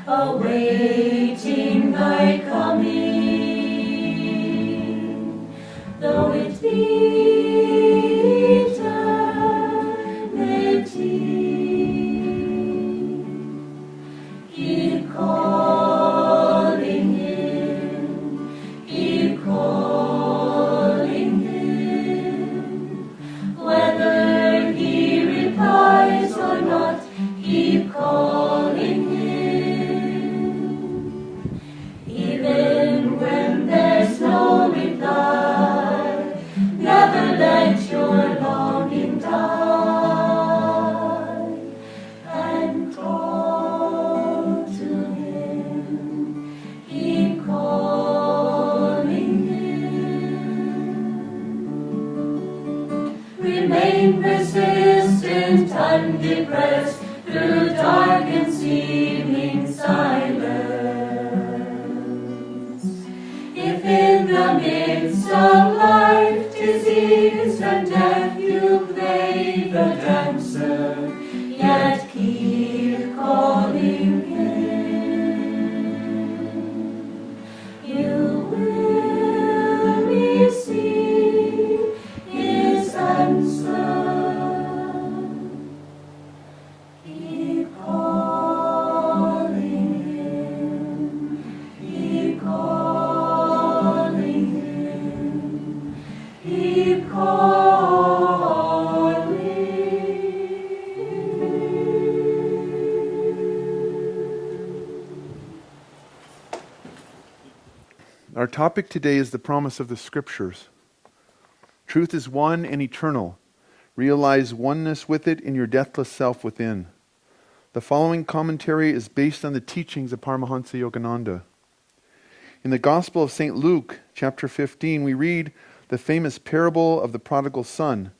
awaiting thy coming, though it be eternity. Keep calling him, keep calling him, whether he replies or not, keep calling him. Even when there's no reply, never let your longing die, and call to him, keep calling him. Remain persistent, undepressed, through dark and seeming silence. If in the midst of life, disease, and death you play the dancer, yet keep calling him. You will receive his answer. Keep calling him, keep calling him, keep calling. Our topic today is the promise of the Scriptures. Truth is one and eternal. Realize oneness with it in your deathless self within. The following commentary is based on the teachings of Paramahansa Yogananda. In the Gospel of St. Luke, chapter 15, we read the famous parable of the prodigal son.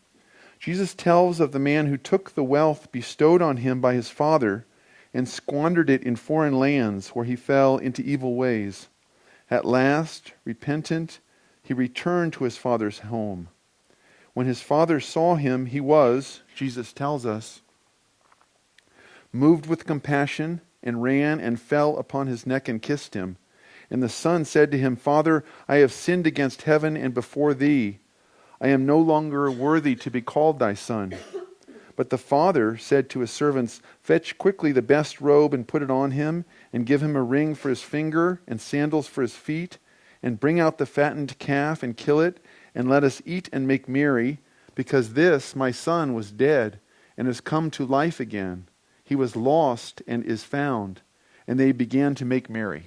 Jesus tells of the man who took the wealth bestowed on him by his father and squandered it in foreign lands where he fell into evil ways. At last, repentant, he returned to his father's home. When his father saw him, he was, Jesus tells us, moved with compassion, and ran and fell upon his neck and kissed him. And the son said to him, Father, I have sinned against heaven and before thee. I am no longer worthy to be called thy son. But the father said to his servants, Fetch quickly the best robe and put it on him, and give him a ring for his finger and sandals for his feet, and bring out the fattened calf and kill it, and let us eat and make merry, because this my son was dead and has come to life again. He was lost and is found. And they began to make merry.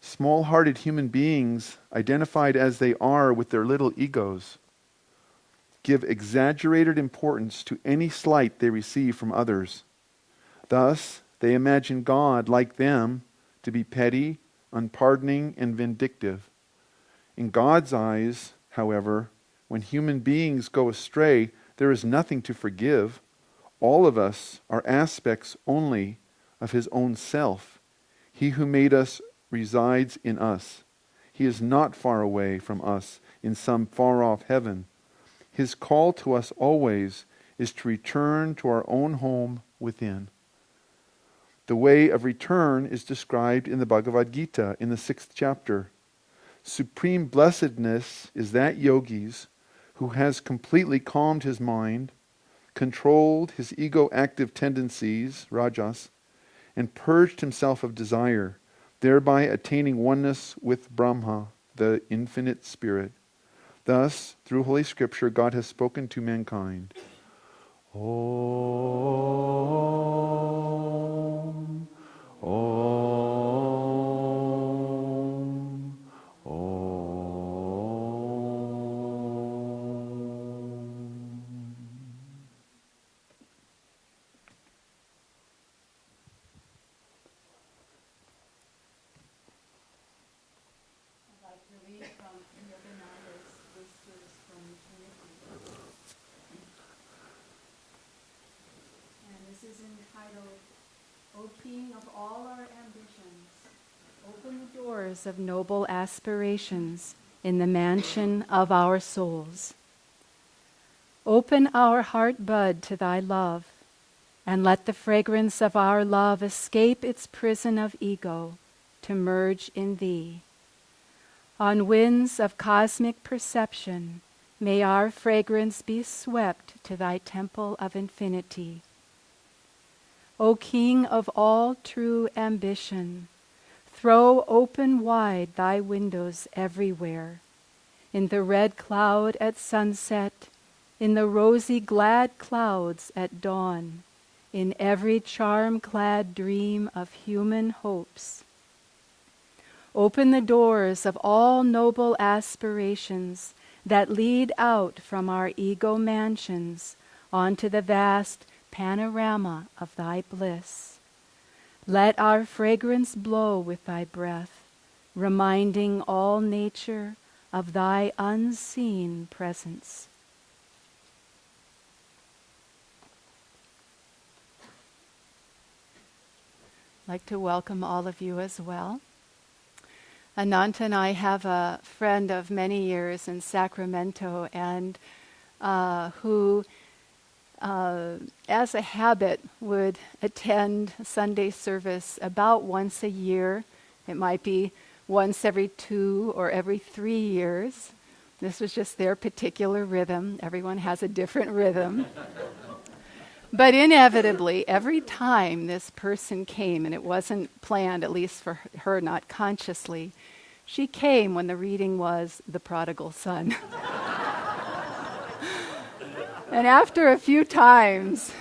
Small-hearted human beings, identified as they are with their little egos, give exaggerated importance to any slight they receive from others. Thus, they imagine God, like them, to be petty, unpardoning, and vindictive. In God's eyes, however, when human beings go astray, there is nothing to forgive. All of us are aspects only of his own self. He who made us resides in us. He is not far away from us in some far-off heaven. His call to us always is to return to our own home within. The way of return is described in the Bhagavad Gita in the 6th chapter. Supreme blessedness is that yogi's who has completely calmed his mind, controlled his ego-active tendencies, rajas, and purged himself of desire, thereby attaining oneness with Brahma, the infinite spirit. Thus, through Holy Scripture, God has spoken to mankind. Om, Om, Om. I'd like to read from Yogananda's Whispers from Eternity. And this is entitled, O King of all our ambitions, open the doors of noble aspirations in the mansion of our souls. Open our heart bud to thy love, and let the fragrance of our love escape its prison of ego to merge in thee. On winds of cosmic perception, may our fragrance be swept to thy temple of infinity. O King of all true ambition, throw open wide thy windows everywhere, in the red cloud at sunset, in the rosy glad clouds at dawn, in every charm-clad dream of human hopes. Open the doors of all noble aspirations that lead out from our ego mansions onto the vast panorama of thy bliss. Let our fragrance blow with thy breath, reminding all nature of thy unseen presence. I'd like to welcome all of you as well. Ananta and I have a friend of many years in Sacramento, and who, as a habit, would attend Sunday service about once a year. It might be once every 2 or every 3 years. This was just their particular rhythm. Everyone has a different rhythm. But inevitably, every time this person came, and it wasn't planned, at least for her, not consciously, she came when the reading was The Prodigal Son. And after a few times,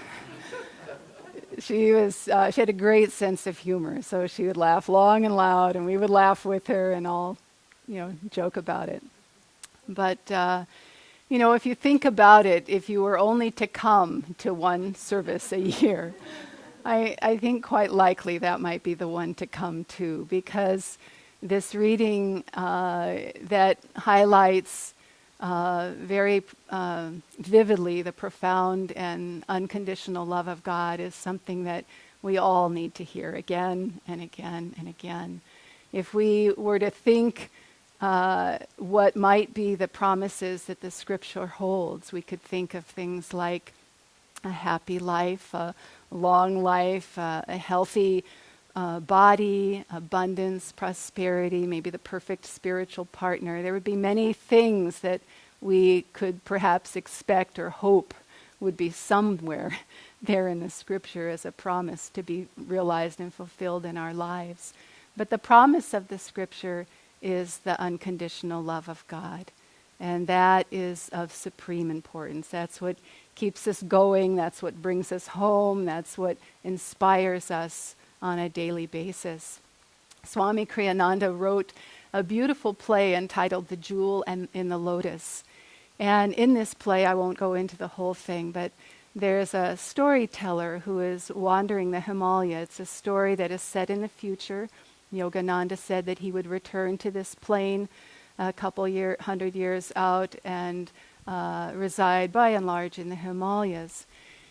she had a great sense of humor, so she would laugh long and loud, and we would laugh with her and all, joke about it. But if you think about it, if you were only to come to one service a year, I think quite likely that might be the one to come to, because this reading that highlights very vividly the profound and unconditional love of God is something that we all need to hear again and again and again. If we were to think what might be the promises that the scripture holds, we could think of things like a happy life, a long life, a healthy body, abundance, prosperity, maybe the perfect spiritual partner. There would be many things that we could perhaps expect or hope would be somewhere there in the scripture as a promise to be realized and fulfilled in our lives. But the promise of the scripture is the unconditional love of God. And that is of supreme importance. That's what keeps us going. That's what brings us home. That's what inspires us on a daily basis. Swami Kriyananda wrote a beautiful play entitled The Jewel in the Lotus. And in this play, I won't go into the whole thing, but there's a storyteller who is wandering the Himalaya. It's a story that is set in the future. Yogananda said that he would return to this plane a couple 100 years out and reside by and large in the Himalayas.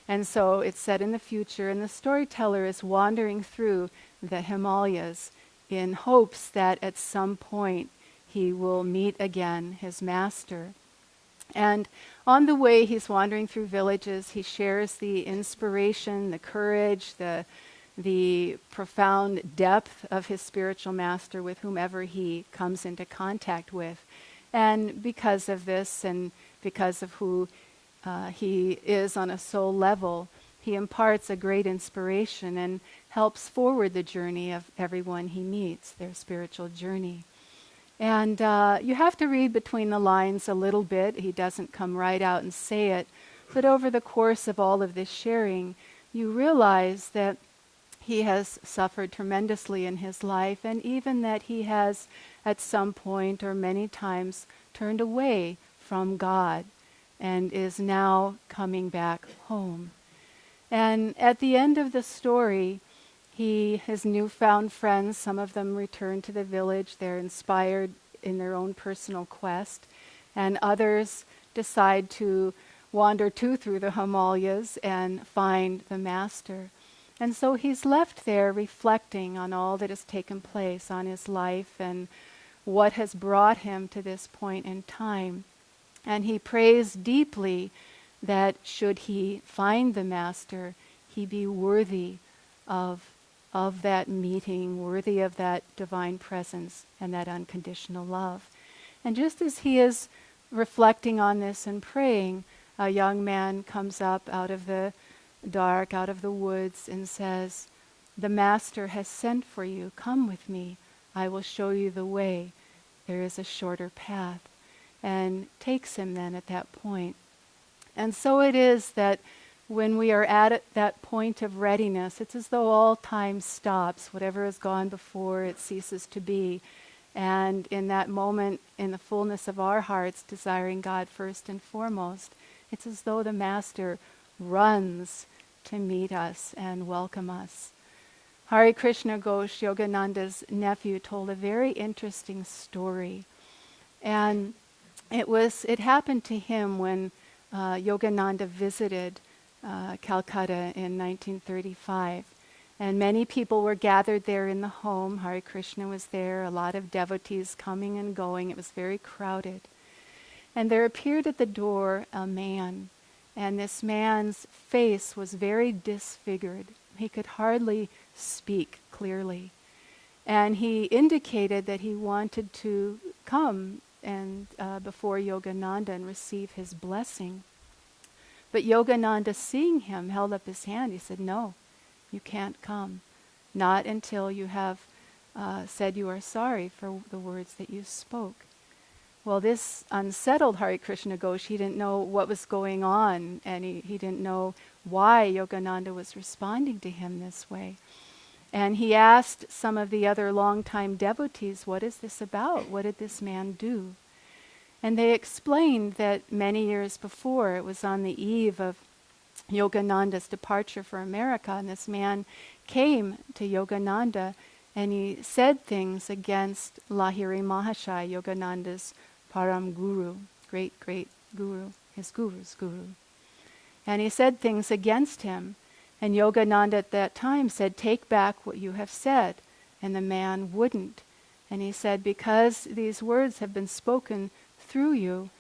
And so it's set in the future, and the storyteller is wandering through the Himalayas in hopes that at some point he will meet again his master. And on the way he's wandering through villages, he shares the inspiration, the courage, the the profound depth of his spiritual master with whomever he comes into contact with. And because of this, and because of who he is on a soul level, he imparts a great inspiration and helps forward the journey of everyone he meets, their spiritual journey. And you have to read between the lines a little bit. He doesn't come right out and say it. But over the course of all of this sharing, you realize that he has suffered tremendously in his life, and even that he has, at some point or many times, turned away from God and is now coming back home. And at the end of the story, his newfound friends, some of them return to the village. They're inspired in their own personal quest, and others decide to wander too through the Himalayas and find the master. And so he's left there reflecting on all that has taken place on his life and what has brought him to this point in time. And he prays deeply that should he find the master, he be worthy of that meeting, worthy of that divine presence and that unconditional love. And just as he is reflecting on this and praying, a young man comes up out of the dark, out of the woods, and says, "The master has sent for you. Come with me. I will show you the way. There is a shorter path." And takes him then at that point. And so it is that when we are at that point of readiness, it's as though all time stops. Whatever has gone before, it ceases to be. And in that moment, in the fullness of our hearts, desiring God first and foremost, it's as though the master runs to meet us and welcome us. Hare Krishna Ghosh, Yogananda's nephew, told a very interesting story. And it happened to him when Yogananda visited Calcutta in 1935. And many people were gathered there in the home. Hare Krishna was there, a lot of devotees coming and going. It was very crowded. And there appeared at the door a man. And this man's face was very disfigured. He could hardly speak clearly. And he indicated that he wanted to come and before Yogananda and receive his blessing. But Yogananda, seeing him, held up his hand. He said, "No, you can't come. Not until you have said you are sorry for the words that you spoke." Well, this unsettled Hare Krishna Ghosh. He didn't know what was going on, and he didn't know why Yogananda was responding to him this way. And he asked some of the other longtime devotees, "What is this about? What did this man do?" And they explained that many years before, it was on the eve of Yogananda's departure for America, and this man came to Yogananda and he said things against Lahiri Mahashaya, Yogananda's Param Guru, great guru, his guru's guru. And he said things against him. And Yogananda at that time said, "Take back what you have said." And the man wouldn't. And he said, "Because these words have been spoken through you,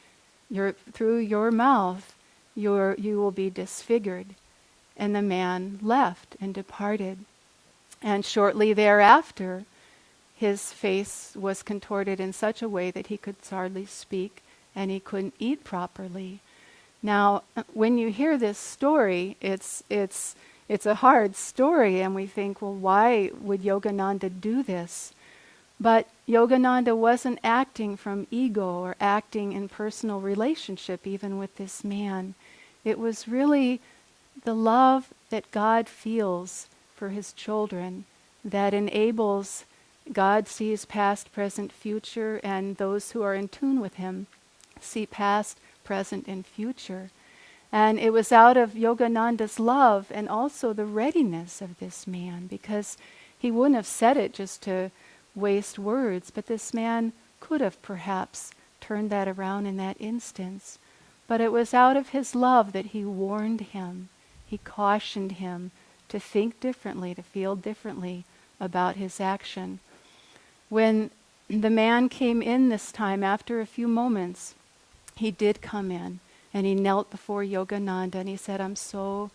through your mouth, you will be disfigured." And the man left and departed. And shortly thereafter, his face was contorted in such a way that he could hardly speak and he couldn't eat properly. Now, when you hear this story, it's a hard story, and we think, well, why would Yogananda do this? But Yogananda wasn't acting from ego or acting in personal relationship even with this man. It was really the love that God feels for his children that enables. God sees past, present, future, and those who are in tune with him see past, present, and future. And it was out of Yogananda's love and also the readiness of this man, because he wouldn't have said it just to waste words, but this man could have perhaps turned that around in that instance. But it was out of his love that he warned him, he cautioned him to think differently, to feel differently about his action. When the man came in this time, after a few moments, he did come in and he knelt before Yogananda and he said, "I'm so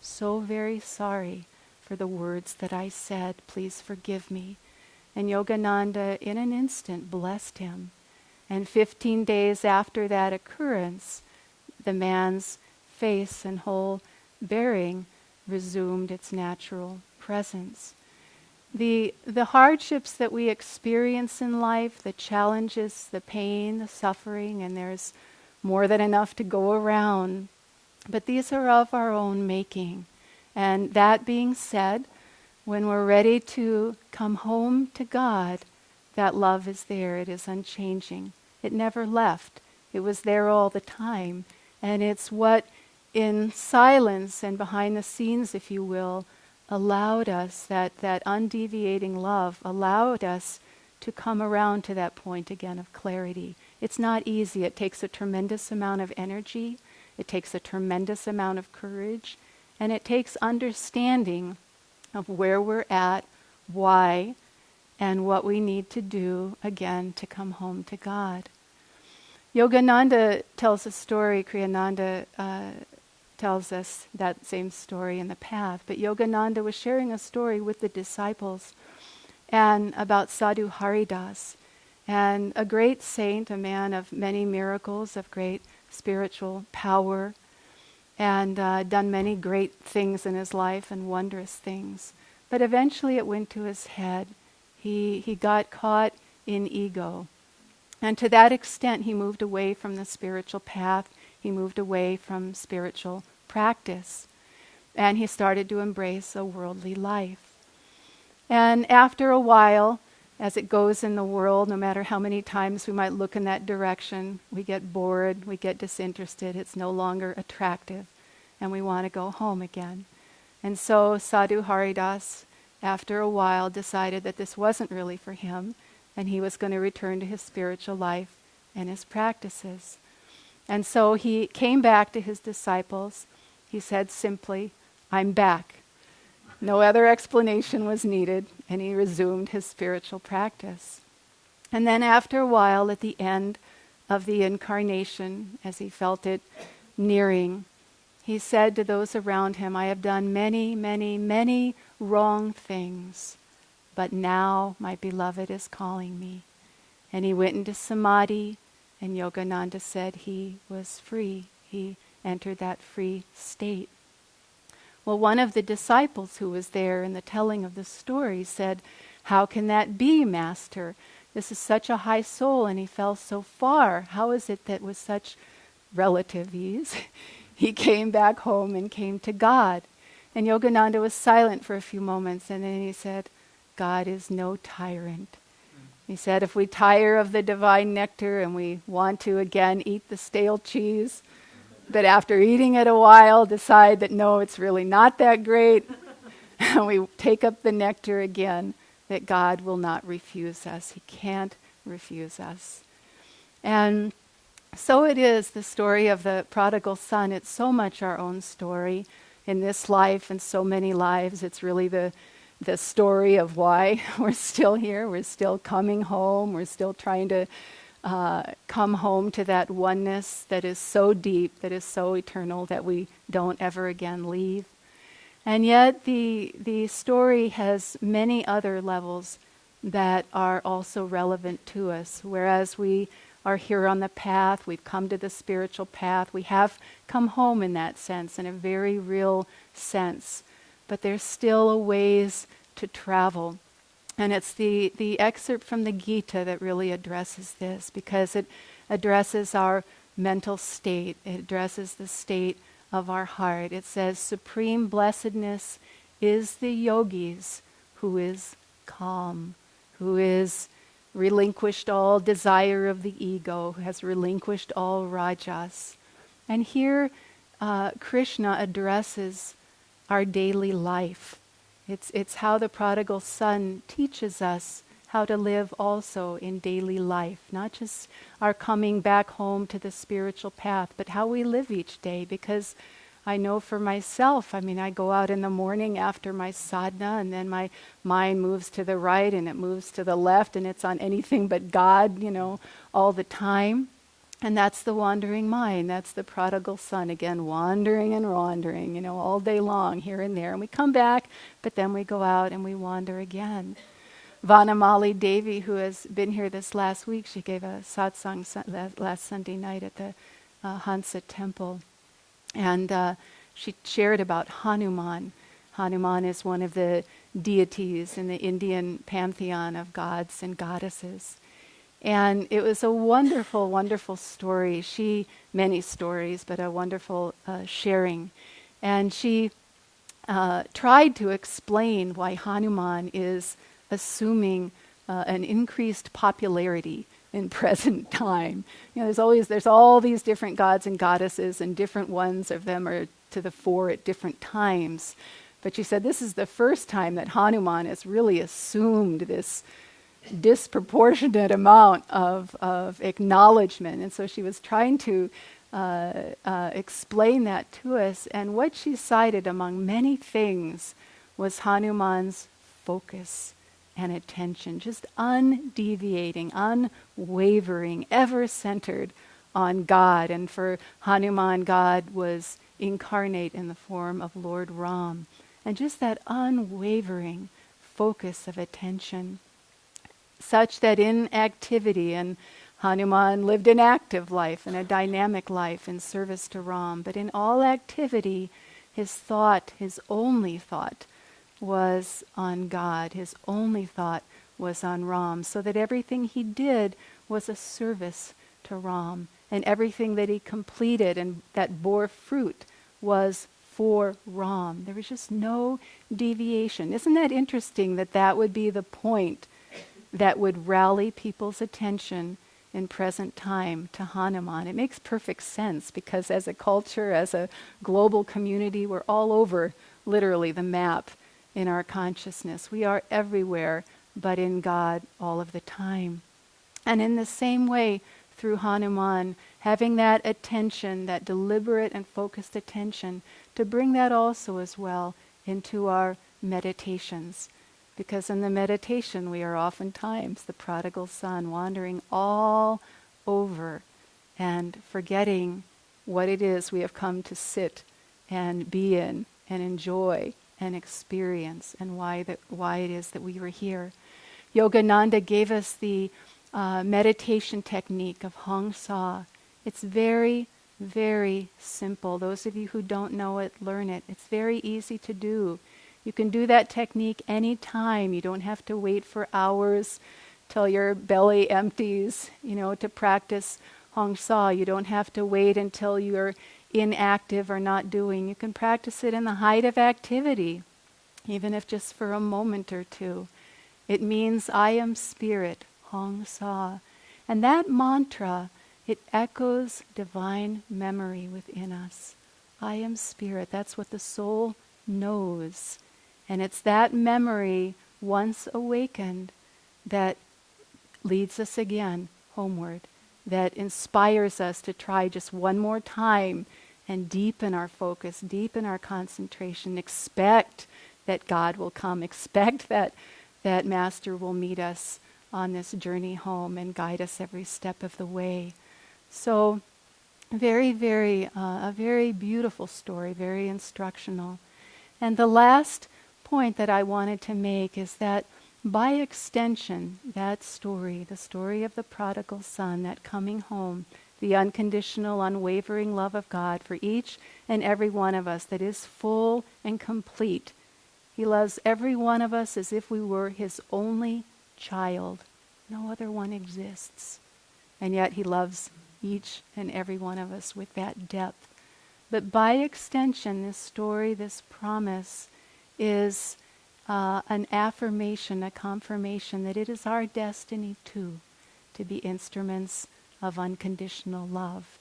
very sorry for the words that I said. Please forgive me." And Yogananda, in an instant, blessed him. And 15 days after that occurrence, the man's face and whole bearing resumed its natural presence. The hardships that we experience in life, the challenges, the pain, the suffering, and there's more than enough to go around, but these are of our own making. And that being said, when we're ready to come home to God, that love is there. It is unchanging. It never left. It was there all the time. And it's what, in silence and behind the scenes, if you will, allowed us, that undeviating love allowed us to come around to that point again of clarity. It's not easy. It takes a tremendous amount of energy. It takes a tremendous amount of courage. And it takes understanding of where we're at, why, and what we need to do again to come home to God. Yogananda tells a story. Kriyananda tells us that same story in the path. But Yogananda was sharing a story with the disciples and about Sadhu Haridas, and a great saint, a man of many miracles, of great spiritual power, and done many great things in his life and wondrous things. But eventually it went to his head. He got caught in ego. And to that extent he moved away from the spiritual path. He moved away from spiritual practice. And he started to embrace a worldly life. And after a while, as it goes in the world, no matter how many times we might look in that direction, we get bored, we get disinterested, it's no longer attractive, and we want to go home again. And so Sadhu Haridas, after a while, decided that this wasn't really for him, and he was going to return to his spiritual life and his practices. And so he came back to his disciples. He said simply, "I'm back." No other explanation was needed, and he resumed his spiritual practice. And then after a while, at the end of the incarnation, as he felt it nearing, he said to those around him, "I have done many, many, many wrong things, but now my beloved is calling me." And he went into samadhi, and Yogananda said he was free. He entered that free state. Well, one of the disciples who was there in the telling of the story said, "How can that be, Master? This is such a high soul, and he fell so far. How is it that with such relative ease he came back home and came to God?" And Yogananda was silent for a few moments, and then he said, "God is no tyrant." He said, if we tire of the divine nectar and we want to again eat the stale cheese, but after eating it a while decide that no, it's really not that great, and we take up the nectar again, that God will not refuse us. He can't refuse us. And so it is, the story of the prodigal son. It's so much our own story in this life and so many lives. It's really the story of why we're still here. We're still coming home. We're still trying to come home to that oneness that is so deep, that is so eternal, that we don't ever again leave. And yet the story has many other levels that are also relevant to us. Whereas we are here on the path, we've come to the spiritual path, we have come home in that sense, in a very real sense. But there's still a ways to travel. And it's the excerpt from the Gita that really addresses this, because it addresses our mental state. It addresses the state of our heart. It says, "Supreme blessedness is the yogi's who is calm, who is relinquished all desire of the ego, who has relinquished all rajas." And here Krishna addresses our daily life. It's how the prodigal son teaches us how to live also in daily life, not just our coming back home to the spiritual path, but how we live each day. Because I know for myself, I go out in the morning after my sadhana, and then my mind moves to the right and it moves to the left, and it's on anything but God, all the time. And that's the wandering mind. That's the prodigal son, again, wandering and wandering, all day long, here and there. And we come back, but then we go out and we wander again. Vanamali Devi, who has been here this last week, she gave a satsang last Sunday night at the Hansa temple. And she shared about Hanuman. Hanuman is one of the deities in the Indian pantheon of gods and goddesses. And it was a wonderful, wonderful story. Many stories, but a wonderful sharing. And she tried to explain why Hanuman is assuming an increased popularity in present time. There's all these different gods and goddesses, and different ones of them are to the fore at different times. But she said this is the first time that Hanuman has really assumed this disproportionate amount of acknowledgement. And so she was trying to explain that to us. And what she cited among many things was Hanuman's focus and attention, just undeviating, unwavering, ever centered on God. And for Hanuman, God was incarnate in the form of Lord Ram. And just that unwavering focus of attention, such that in activity, and Hanuman lived an active life and a dynamic life in service to Ram, but in all activity, his only thought, was on God. His only thought was on Ram, so that everything he did was a service to Ram, and everything that he completed and that bore fruit was for Ram. There was just no deviation. Isn't that interesting that would be the point that would rally people's attention in present time to Hanuman? It makes perfect sense, because as a culture, as a global community, we're all over, literally, the map in our consciousness. We are everywhere, but in God all of the time. And in the same way, through Hanuman, having that attention, that deliberate and focused attention, to bring that also as well into our meditations. Because in the meditation, we are oftentimes the prodigal son, wandering all over and forgetting what it is we have come to sit and be in and enjoy and experience, and why it is that we were here. Yogananda gave us the meditation technique of Hong Sa. It's very, very simple. Those of you who don't know it, learn it. It's very easy to do. You can do that technique anytime. You don't have to wait for hours till your belly empties, to practice Hong Sa. You don't have to wait until you're inactive or not doing. You can practice it in the height of activity, even if just for a moment or two. It means I am spirit, Hong Sa. And that mantra, it echoes divine memory within us. I am spirit. That's what the soul knows. And it's that memory, once awakened, that leads us again homeward, that inspires us to try just one more time and deepen our focus, deepen our concentration, expect that God will come, expect that Master will meet us on this journey home and guide us every step of the way. So, very, very, a very beautiful story, very instructional. And the last point that I wanted to make is that by extension, that story, the story of the prodigal son, that coming home, the unconditional, unwavering love of God for each and every one of us that is full and complete. He loves every one of us as if we were his only child. No other one exists. And yet he loves each and every one of us with that depth. But by extension, this story, this promise, is an affirmation, a confirmation that it is our destiny too to be instruments of unconditional love.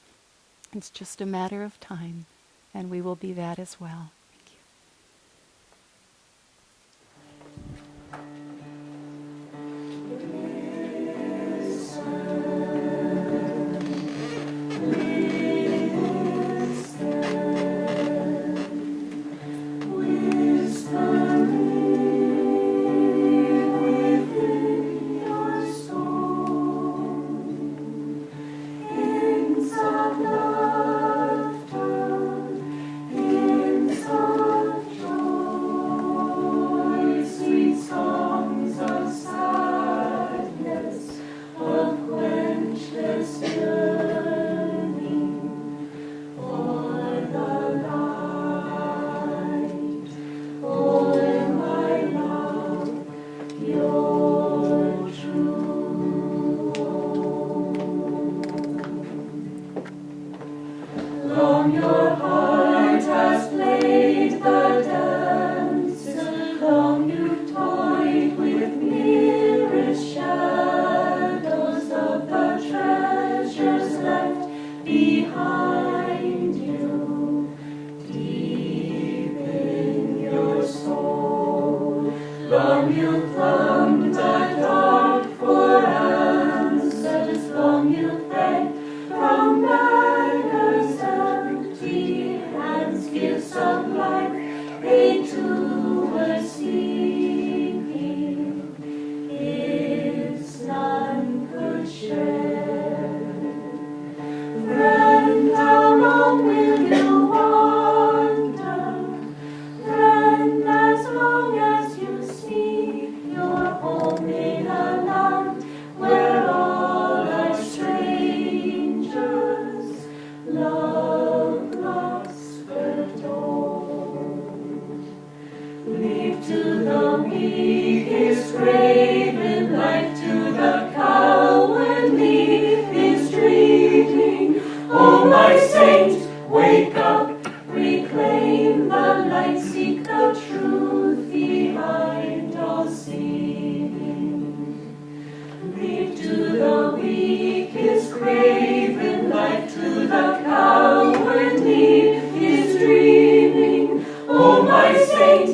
It's just a matter of time, and we will be that as well. Thank you. long your heart has played the dance, long you've toyed with nearest shadows of the treasures left behind you, deep in your soul. Long you've plumbed the dark for answers, long you've begged from beggars' empty hands, gifts of life they too were seeking, gifts none could share. Friend, how long will you wander? Friend, as long as you seek your home in a land where all are strangers, love lost foretold. Leave to the weak his grave in life, to the cowardly his dreaming. Oh, my saint, wake up, reclaim the light, seek the truth behind all seeing. Leave to the weak his grave in life, to the cowardly his dreaming. Oh, my saint,